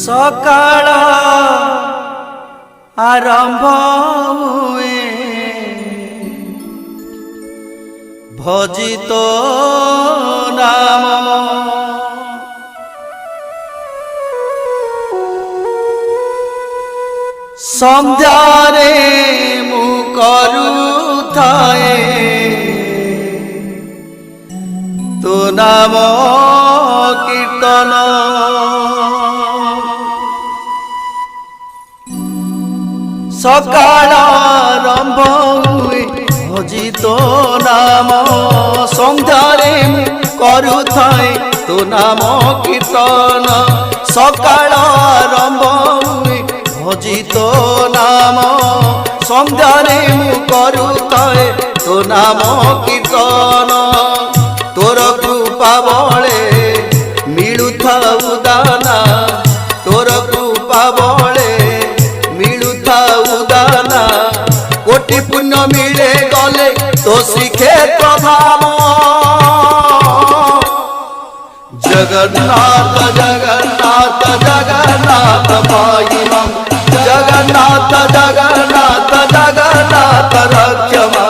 सकाळ आरंभ हुए भजित नाम संध्यारे मु करुथाए तो नाम कीर्तन सकाळ आरंभ हुए भजित नाम संध्यारे करुथाए तो नाम कीर्तन सकाळ आरंभ हुए भजित नाम संध्यारे करुथाए तो नाम कीर्तन तोर कृपा बळे मिलुथाउ दाना तोर कृपा बळे मिलुथाउ दाना कोटि पुण्य मिले गले तो श्रीक्षेत्र धाम जगन्नाथ जगन्नाथ जगन्नाथ पाहिमं जगन्नाथ जगन्नाथ जगन्नाथ रक्षमा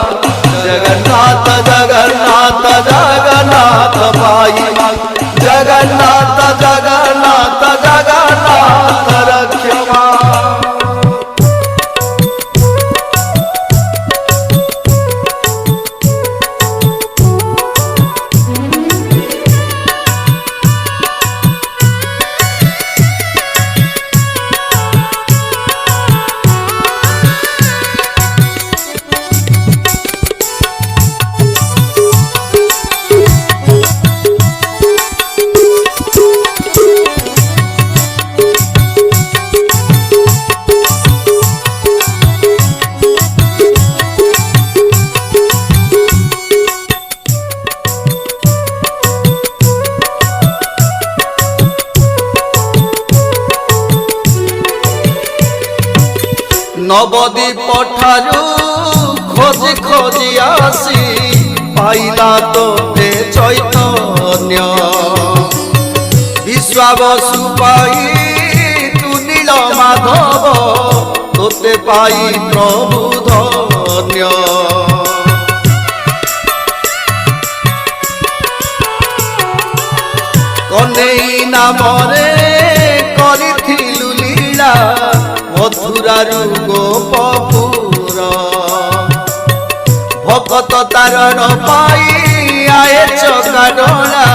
जगन्नाथ जगन्नाथ जगन्नाथ पाहिमं जगन्नाथ जगन्नाथ जगन्नाथ रक्षमा नवदीप ठारू खोजी खोजी आसी पाइला तोते चैतन्य विश्वावसु पाई तू नील माधव तोते पाई प्रभु धन्य कन्हई नामरे करिथिलु लीला मथुरारू गोपपुर भगत तारण पाई आए चकाडोला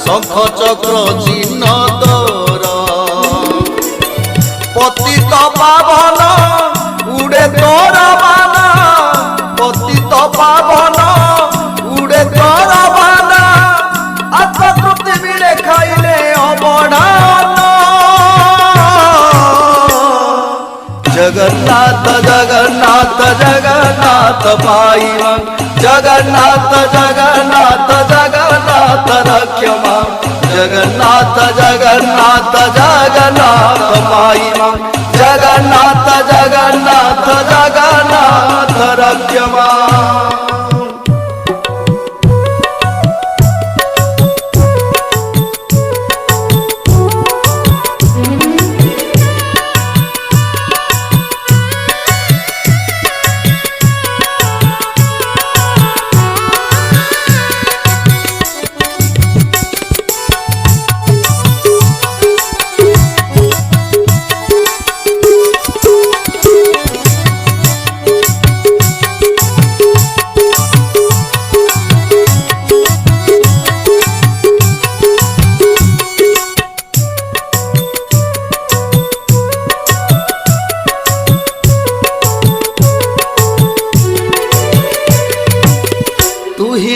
शंख चक्र चिन्ह तोर पतित पावन उड़े तोर बाना पतित पावन उड़े तोर बाना आत्मतृप्ति मिले खाइले अबढ़ा जगन्नाथ जगन्नाथ जगन्नाथ पाहिमं जगन्नाथ जगन्नाथ जगन्नाथ रक्षमा जगन्नाथ जगन्नाथ जगन्नाथ पाहिमं जगन्नाथ जगन्नाथ जगन्नाथ रक्षमा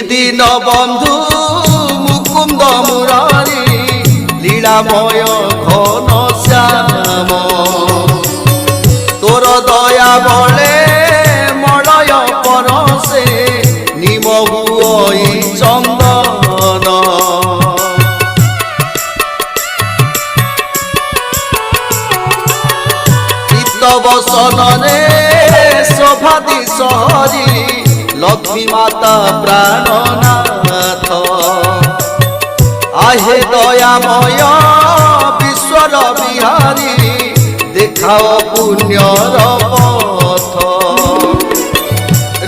दीन बंधु मुकुंद मुरारी लीलामय घन श्याम तोर दया बले मलय परसे निमहुई चंदन चित्त बसनने शोभादि सहरी लक्ष्मी माता प्राणनाथ आहे दयामय विश्व ସାଗର ବିହାରୀ ଦେଖାଅ ପୁଣ୍ୟର ପଥ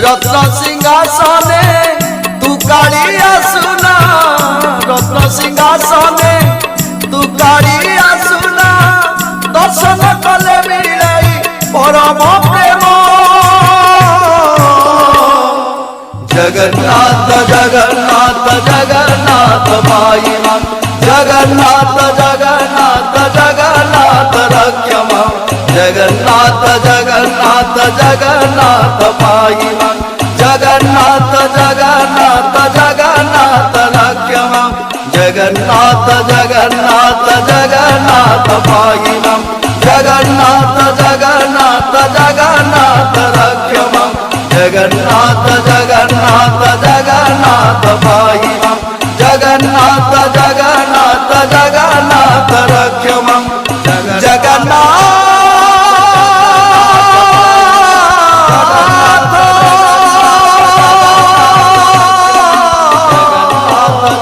ରତ୍ନ ସିଂହାସନେ ତୁ କାଳି ଆସୁନା ରତ୍ନ ସିଂହାସନେ ତୁ କାଳି ଆସୁନା ଦର୍ଶନ କଲେ ମିଳାଇ ପରମ ପ୍ରେମ जगन्नाथ जगन्नाथ जगन्नाथ भाई मां जगन्नाथ जगन्नाथ जगन्नाथ रक्ष मां जगन्नाथ जगन्नाथ जगन्नाथ भाई मां जगन्नाथ जगन्नाथ जगन्नाथ रक्ष मां जगन्नाथ जगन्नाथ जगन्नाथ भाई मां जगन्नाथ जगन्नाथ जगन्नाथ रक्ष मां जगन्नाथ जगन्नाथ जगन्नाथ भाई मां जगन्नाथ जगन्नाथ जगन्नाथ रक्ष मां जगन्नाथ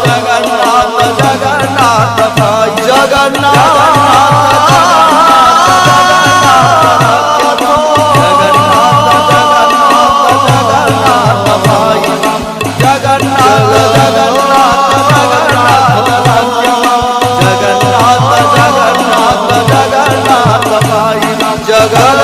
जगन्नाथ जगन्नाथ भाई जगन्नाथ जगन्नाथ